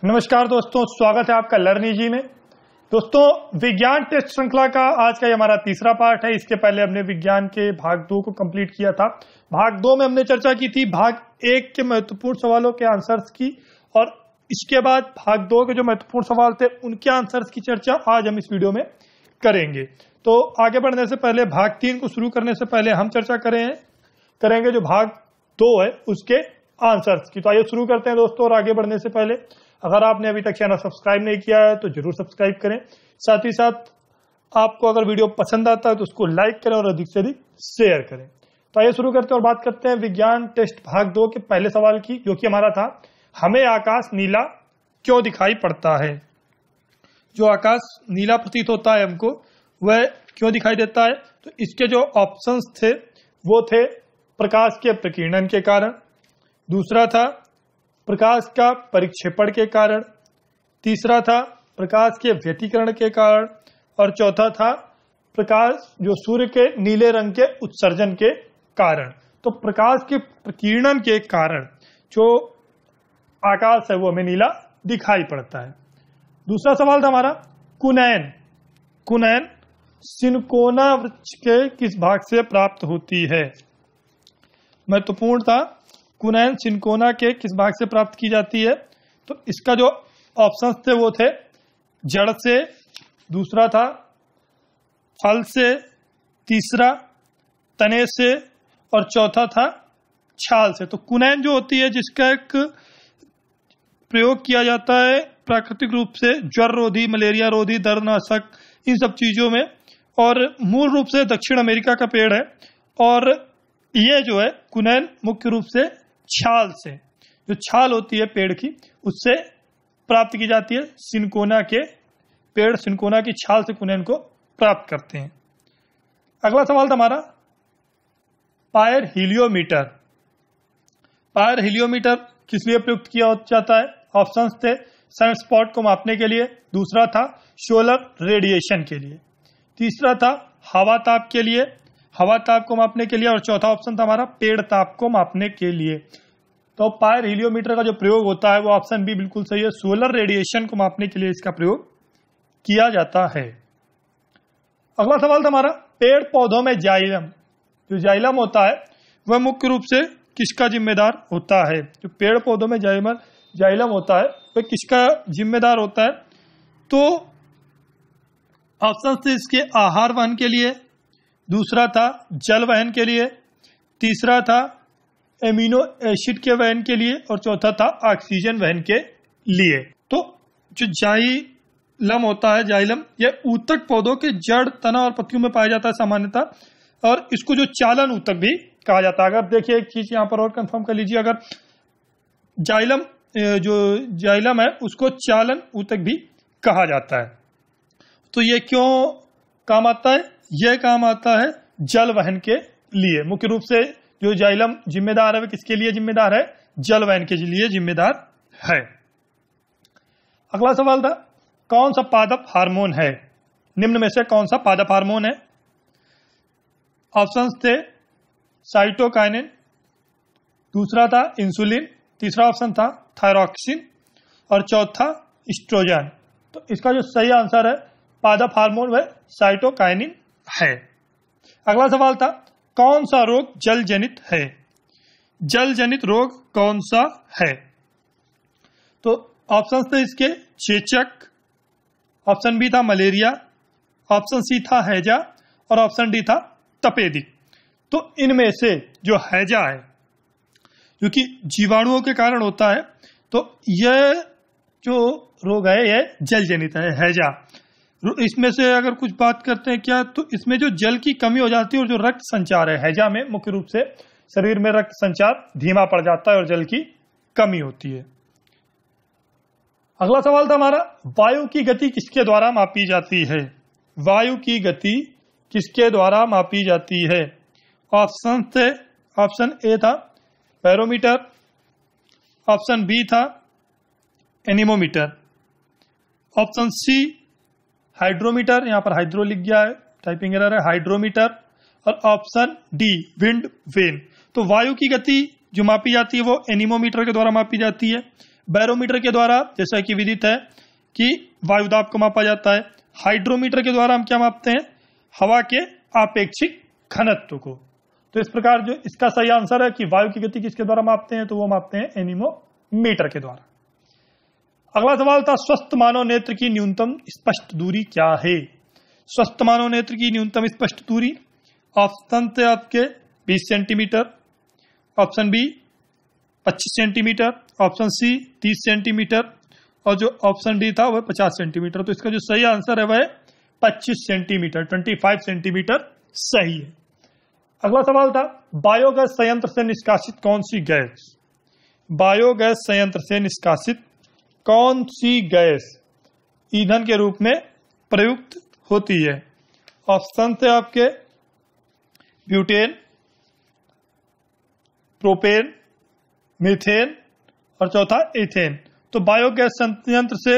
नमस्कार दोस्तों, स्वागत है आपका लर्न इजी में। दोस्तों, विज्ञान टेस्ट श्रृंखला का आज का ये हमारा तीसरा पार्ट है। इसके पहले हमने विज्ञान के भाग 2 को कंप्लीट किया था। भाग 2 में हमने चर्चा की थी भाग 1 के महत्वपूर्ण सवालों के आंसर्स की, और इसके बाद भाग 2 के जो महत्वपूर्ण सवाल थे उनके आंसर्स की चर्चा आज हम इस वीडियो में करेंगे। तो आगे बढ़ने से पहले भाग 3 को शुरू करने से पहले हम चर्चा करेंगे जो भाग 2 है उसके आंसर्स की। तो आइए शुरू करते हैं दोस्तों। और आगे बढ़ने से पहले अगर आपने अभी तक चैनल सब्सक्राइब नहीं किया है तो जरूर सब्सक्राइब करें। साथ ही साथ आपको अगर वीडियो पसंद आता है तो उसको लाइक करें और अधिक से अधिक शेयर करें। तो आइए शुरू करते हैं और बात करते हैं विज्ञान टेस्ट भाग 2 के पहले सवाल की, जो कि हमारा था, हमें आकाश नीला क्यों दिखाई पड़ता है। जो आकाश नीला प्रतीत होता है हमको, वह क्यों दिखाई देता है। तो इसके जो ऑप्शंस थे वो थे प्रकाश के प्रकीर्णन के कारण, दूसरा था प्रकाश का परिक्षेपण के कारण, तीसरा था प्रकाश के व्यतिकरण के कारण, और चौथा था प्रकाश जो सूर्य के नीले रंग के उत्सर्जन के कारण। तो प्रकाश के प्रकीर्णन के कारण जो आकाश है वो हमें नीला दिखाई पड़ता है। दूसरा सवाल था हमारा, कुनैन सिनकोना वृक्ष के किस भाग से प्राप्त होती है। महत्वपूर्ण था, कुनैन सिनकोना के किस भाग से प्राप्त की जाती है। तो इसका जो ऑप्शंस थे वो थे जड़ से, दूसरा था फल से, तीसरा तने से, और चौथा था छाल से। तो कुनैन जो होती है, जिसका एक प्रयोग किया जाता है प्राकृतिक रूप से ज्वर रोधी, मलेरिया रोधी, दर्दनाशक, इन सब चीजों में, और मूल रूप से दक्षिण अमेरिका का पेड़ है। और ये जो है कुनैन मुख्य रूप से छाल से, जो छाल होती है पेड़ की, उससे प्राप्त की जाती है। सिनकोना के पेड़ सिनकोना की छाल से कुनैन को प्राप्त करते हैं। अगला सवाल था हमारा, पायर हिलियोमीटर किस लिए प्रयुक्त किया जाता है। ऑप्शंस थे सनस्पॉट को मापने के लिए, दूसरा था सोलर रेडिएशन के लिए, तीसरा था हवा ताप के लिए, हवा ताप को मापने के लिए, और चौथा ऑप्शन था हमारा पेड़ ताप को मापने के लिए। तो पायर हिलियोमीटर का जो प्रयोग होता है वो ऑप्शन बी बिल्कुल सही है, सोलर रेडिएशन को मापने के लिए इसका प्रयोग किया जाता है। अगला सवाल था हमारा, पेड़ पौधों में जाइलम, जो जाइलम होता है वह मुख्य रूप से किसका जिम्मेदार होता है। जो पेड़ पौधों में जाइलम होता है वह किसका जिम्मेदार होता है। तो ऑप्शन थे इसके आहार वहन के लिए, दूसरा था जल वहन के लिए, तीसरा था एमिनो एसिड के वहन के लिए, और चौथा था ऑक्सीजन वहन के लिए। तो जो जाइलम होता है, जाइलम यह ऊतक पौधों के जड़, तना और पत्तियों में पाया जाता है सामान्यतः, और इसको जो चालन ऊतक भी कहा जाता है। अगर देखिए एक चीज यहां पर और कंफर्म कर लीजिए, अगर जाइलम है उसको चालन ऊतक भी कहा जाता है। तो ये क्यों काम आता है। यह काम आता है जल वहन के लिए। मुख्य रूप से जो जाइलम जिम्मेदार है वह किसके लिए जिम्मेदार है, जल वहन के लिए जिम्मेदार है। अगला सवाल था, कौन सा पादप हार्मोन है। निम्न में से कौन सा पादप हार्मोन है। ऑप्शंस थे साइटोकाइनिन, दूसरा था इंसुलिन, तीसरा ऑप्शन था थायरॉक्सिन, और चौथा एस्ट्रोजन। तो इसका जो सही आंसर है पादप हार्मोन वह साइटोकाइनिन है। अगला सवाल था, कौन सा रोग जल जनित है। जल जनित रोग कौन सा है। तो ऑप्शन थे इसके चेचक, ऑप्शन बी था मलेरिया, ऑप्शन सी था हैजा, और ऑप्शन डी था तपेदिक। तो इनमें से जो हैजा है, जो कि जीवाणुओं के कारण होता है, तो यह जो रोग है यह जल जनित है, हैजा। इसमें से अगर कुछ बात करते हैं क्या, तो इसमें जो जल की कमी हो जाती है और जो रक्त संचार है, हैजा में मुख्य रूप से शरीर में रक्त संचार धीमा पड़ जाता है और जल की कमी होती है। अगला सवाल था हमारा, वायु की गति किसके द्वारा मापी जाती है। वायु की गति किसके द्वारा मापी जाती है। ऑप्शन थे, ऑप्शन ए था बैरोमीटर, ऑप्शन बी था एनीमोमीटर, ऑप्शन सी हाइड्रोमीटर, यहां पर हाइड्रो लिख गया है, टाइपिंग एरर है, हाइड्रोमीटर, और ऑप्शन डी विंड वेन। तो वायु की गति जो मापी जाती है वो एनीमोमीटर के द्वारा मापी जाती है। बैरोमीटर के द्वारा जैसा कि विदित है कि वायु दाब को मापा जाता है। हाइड्रोमीटर के द्वारा हम क्या मापते हैं? हवा के आपेक्षिक घनत्व को। तो इस प्रकार जो इसका सही आंसर है कि वायु की गति किसके द्वारा मापते हैं, तो वो मापते हैं एनीमोमीटर के द्वारा। अगला सवाल था स्वस्थ मानव नेत्र की न्यूनतम स्पष्ट दूरी क्या है? स्वस्थ मानव नेत्र की न्यूनतम स्पष्ट दूरी ऑप्शन थे आपके 20 centimetre, option B 25 centimetre, option C 30 centimetre और जो ऑप्शन डी था वह 50 सेंटीमीटर। तो इसका जो सही आंसर है वह 25 सेंटीमीटर, 25 सेंटीमीटर सही है। अगला सवाल था बायोगैस संयंत्र से निष्कासित कौन सी गैस? बायोगैस संयंत्र से निष्कासित कौन सी गैस ईंधन के रूप में प्रयुक्त होती है? ऑप्शन थे आपके ब्यूटेन, प्रोपेन, मीथेन और चौथा एथेन। तो बायोगैस संयंत्र से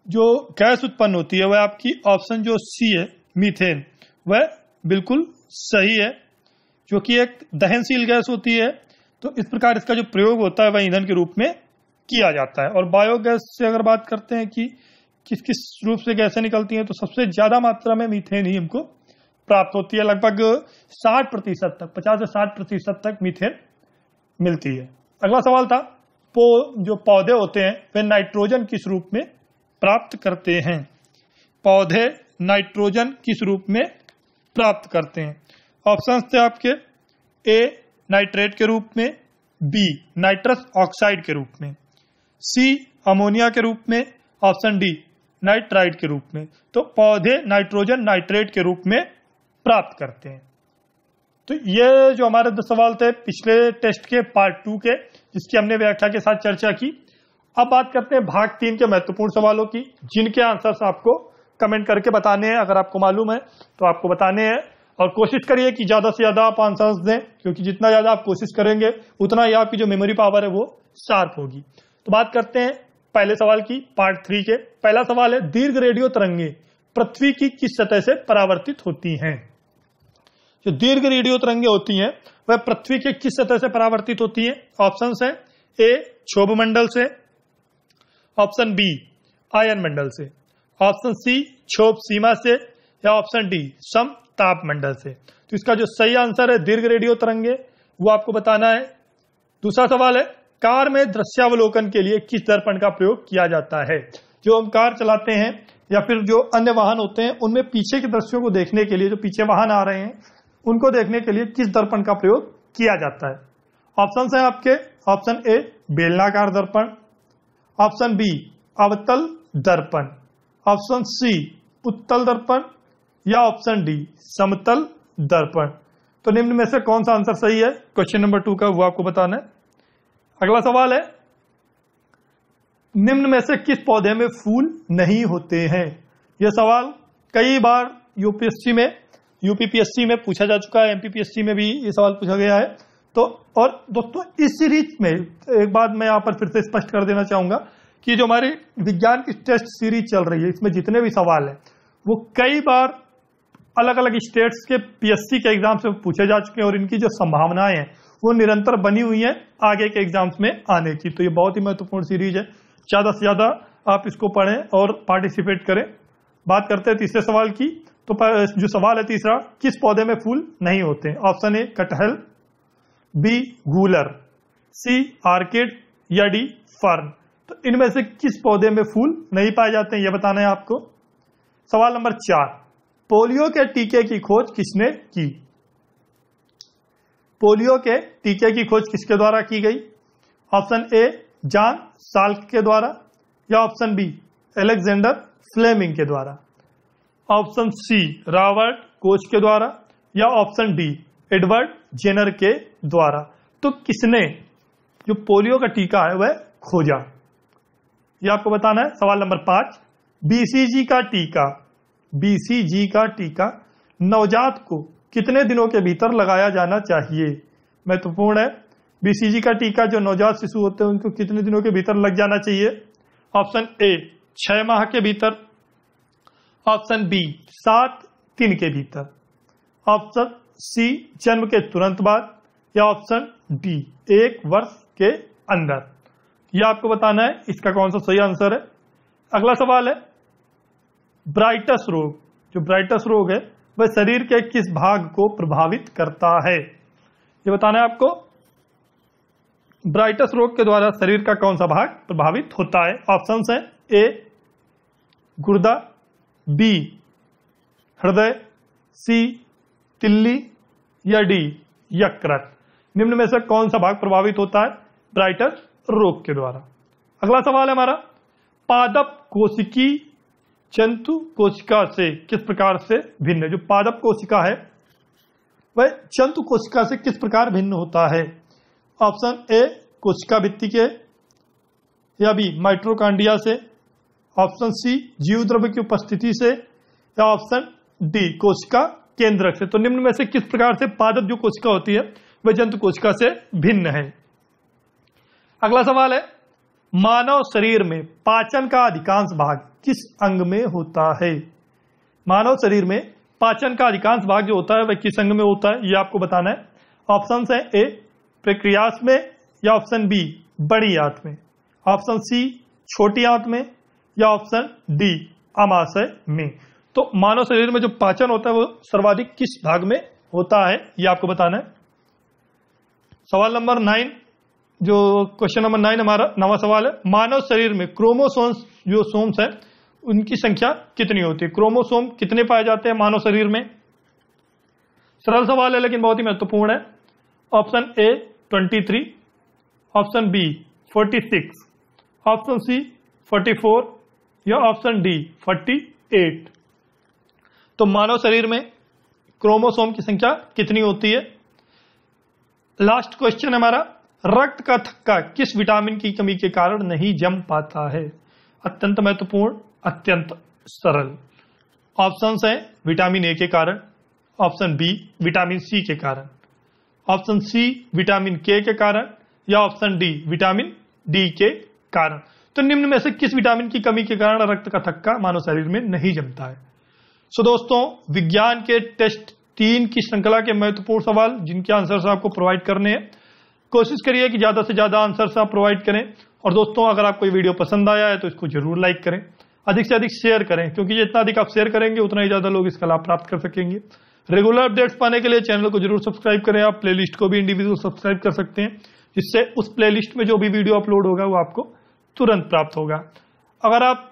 जो गैस उत्पन्न होती है वह आपकी ऑप्शन जो सी है मीथेन, वह बिल्कुल सही है, जो कि एक दहनशील गैस होती है। तो इस प्रकार इसका जो प्रयोग होता है वह ईंधन के रूप में किया जाता है। और बायोगैस से अगर बात करते हैं कि किस किस रूप से गैसें निकलती हैं, तो सबसे ज्यादा मात्रा में मीथेन ही हमको प्राप्त होती है। लगभग 60% तक, 50 से 60% तक मीथेन मिलती है। अगला सवाल था जो पौधे होते हैं वे नाइट्रोजन किस रूप में प्राप्त करते हैं? पौधे नाइट्रोजन किस रूप में प्राप्त करते हैं? ऑप्शंस थे आपके ए नाइट्रेट के रूप में, बी नाइट्रस ऑक्साइड के रूप में, सी अमोनिया के रूप में, ऑप्शन डी नाइट्राइट के रूप में। तो पौधे नाइट्रोजन नाइट्रेट के रूप में प्राप्त करते हैं। तो ये जो हमारे 2 सवाल थे पिछले टेस्ट के पार्ट 2 के, जिसकी हमने व्याख्या के साथ चर्चा की। अब बात करते हैं भाग 3 के महत्वपूर्ण सवालों की, जिनके आंसर्स आपको कमेंट करके बताने हैं। अगर आपको मालूम है तो आपको बताने हैं और कोशिश करिए कि ज्यादा से ज्यादा आप आंसर्स दें, क्योंकि जितना ज्यादा आप कोशिश करेंगे उतना ही आपकी जो मेमोरी पावर है वो शार्प होगी। तो बात करते हैं पहले सवाल की, पार्ट 3 के। पहला सवाल है दीर्घ रेडियो तरंगे पृथ्वी की किस सतह से परावर्तित होती हैं? जो दीर्घ रेडियो तरंगे होती हैं वह पृथ्वी के किस सतह से परावर्तित होती हैं? ऑप्शंस हैं ए क्षोभ मंडल से, ऑप्शन बी आयन मंडल से, ऑप्शन सी क्षोभ सीमा से या ऑप्शन डी समताप मंडल से। तो इसका जो सही आंसर है दीर्घ रेडियो तरंगे, वो आपको बताना है। दूसरा सवाल है कार में दृश्यावलोकन के लिए किस दर्पण का प्रयोग किया जाता है? जो हम कार चलाते हैं या फिर जो अन्य वाहन होते हैं उनमें पीछे के दृश्यों को देखने के लिए, जो पीछे वाहन आ रहे हैं उनको देखने के लिए किस दर्पण का प्रयोग किया जाता है? ऑप्शन है आपके ऑप्शन ए बेलनाकार दर्पण, ऑप्शन बी अवतल दर्पण, ऑप्शन सी उत्तल दर्पण या ऑप्शन डी समतल दर्पण। तो निम्न में से कौन सा आंसर सही है क्वेश्चन नंबर 2 का, वो आपको बताना है। अगला सवाल है निम्न में से किस पौधे में फूल नहीं होते हैं? यह सवाल कई बार यूपीएससी में, यूपीपीएससी में पूछा जा चुका है, एमपीपीएससी में भी ये सवाल पूछा गया है। तो और दोस्तों इस सीरीज में एक बात मैं यहां पर फिर से स्पष्ट कर देना चाहूंगा कि जो हमारी विज्ञान की टेस्ट सीरीज चल रही है, इसमें जितने भी सवाल है वो कई बार अलग अलग स्टेट्स के पीएससी के एग्जाम से पूछे जा चुके हैं और इनकी जो संभावनाएं हैं वो निरंतर बनी हुई है आगे के एग्जाम्स में आने की। तो ये बहुत ही महत्वपूर्ण सीरीज है, ज्यादा से ज्यादा आप इसको पढ़ें और पार्टिसिपेट करें। बात करते हैं तीसरे सवाल की। तो जो सवाल है तीसरा, किस पौधे में फूल नहीं होते हैं? ऑप्शन ए कटहल, बी गूलर, सी आर्किड या डी फर्न। तो इनमें से किस पौधे में फूल नहीं पाए जाते हैं, यह बताना है आपको। सवाल नंबर 4, पोलियो के टीके की खोज किसने की? पोलियो के टीके की खोज किसके द्वारा की गई? ऑप्शन ए जॉन साल्क के द्वारा या ऑप्शन बी अलेक्जेंडर फ्लेमिंग के द्वारा, ऑप्शन सी रॉबर्ट कोच के द्वारा या ऑप्शन डी एडवर्ड जेनर के द्वारा। तो किसने जो पोलियो का टीका है वह खोजा, यह आपको बताना है। सवाल नंबर 5, बीसीजी का टीका, बीसीजी का टीका नवजात को कितने दिनों के भीतर लगाया जाना चाहिए? महत्वपूर्ण है, बीसीजी का टीका जो नवजात शिशु होते हैं उनको कितने दिनों के भीतर लग जाना चाहिए? ऑप्शन ए 6 माह के भीतर, ऑप्शन बी 7 दिन के भीतर, ऑप्शन सी जन्म के तुरंत बाद या ऑप्शन डी 1 वर्ष के अंदर। यह आपको बताना है इसका कौन सा सही आंसर है। अगला सवाल है ब्राइटस रोग। जो ब्राइटस रोग है वह शरीर के किस भाग को प्रभावित करता है, ये बताना है आपको। ब्राइटस रोग के द्वारा शरीर का कौन सा भाग प्रभावित होता है। ऑप्शंस हैं ए गुर्दा, बी हृदय, सी तिल्ली या डी यकृत। निम्न में से कौन सा भाग प्रभावित होता है ब्राइटस रोग के द्वारा। अगला सवाल है हमारा पादप कोशिकी जंतु कोशिका से किस प्रकार से भिन्न है। जो पादप कोशिका है वह जंतु कोशिका से किस प्रकार भिन्न होता है। ऑप्शन ए कोशिका भित्ति के, या बी माइटोकॉन्ड्रिया से, ऑप्शन सी जीव द्रव्य की उपस्थिति से, या ऑप्शन डी कोशिका केंद्रक से। तो निम्न में से किस प्रकार से पादप जो कोशिका होती है वह जंतु कोशिका से भिन्न है। अगला सवाल है मानव शरीर में पाचन का अधिकांश भाग किस अंग में होता है। मानव शरीर में पाचन का अधिकांश भाग जो होता है वह किस अंग में होता है, यह आपको बताना है। ऑप्शन है ए प्रक्रियास में, या ऑप्शन बी बड़ी आंत में, ऑप्शन सी छोटी आंत में, या ऑप्शन डी अमाशय में। तो मानव शरीर में जो पाचन होता है वो सर्वाधिक किस भाग में होता है, यह आपको बताना है। सवाल नंबर 9, जो क्वेश्चन नंबर 9 हमारा नवा सवाल है मानव शरीर में क्रोमोसोम्स जो सोम्स है उनकी संख्या कितनी होती है। क्रोमोसोम कितने पाए जाते हैं मानव शरीर में। सरल सवाल है लेकिन बहुत ही महत्वपूर्ण है। Option A 23, option B 46, option C 44, या ऑप्शन डी 48। तो मानव शरीर में क्रोमोसोम की संख्या कितनी होती है। लास्ट क्वेश्चन हमारा रक्त का थक्का किस विटामिन की कमी के कारण नहीं जम पाता है। अत्यंत महत्वपूर्ण, अत्यंत सरल। ऑप्शंस हैं विटामिन ए के कारण, ऑप्शन बी विटामिन सी के कारण, ऑप्शन सी विटामिन के कारण, या ऑप्शन डी विटामिन डी के कारण। तो निम्न में से किस विटामिन की कमी के कारण रक्त का थक्का मानव शरीर में नहीं जमता है। सो दोस्तों विज्ञान के टेस्ट 3 की श्रृंखला के महत्वपूर्ण सवाल जिनके आंसर्स आपको प्रोवाइड करने हैं, कोशिश करिए कि ज्यादा से ज्यादा आंसर्स आप प्रोवाइड करें। और दोस्तों अगर आपको ये वीडियो पसंद आया है तो इसको जरूर लाइक करें, अधिक से अधिक शेयर करें, क्योंकि जितना अधिक आप शेयर करेंगे उतना ही ज्यादा लोग इसका लाभ प्राप्त कर सकेंगे। रेगुलर अपडेट्स पाने के लिए चैनल को जरूर सब्सक्राइब करें। आप प्लेलिस्ट को भी इंडिविजुअल सब्सक्राइब कर सकते हैं, जिससे उस प्लेलिस्ट में जो भी वीडियो अपलोड होगा वो आपको तुरंत प्राप्त होगा। अगर आप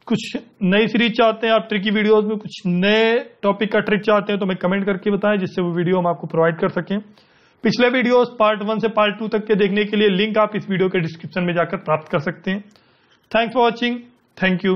कुछ नई सीरीज चाहते हैं, आप ट्रिकी वीडियोस में कुछ नए टॉपिक का ट्रिक चाहते हैं तो मैं कमेंट करके बताएं, जिससे वो वीडियो हम आपको प्रोवाइड कर सकें। पिछले वीडियोस पार्ट 1 से पार्ट 2 तक के देखने के लिए लिंक आप इस वीडियो के डिस्क्रिप्शन में जाकर प्राप्त कर सकते हैं। Thanks for watching, thank you.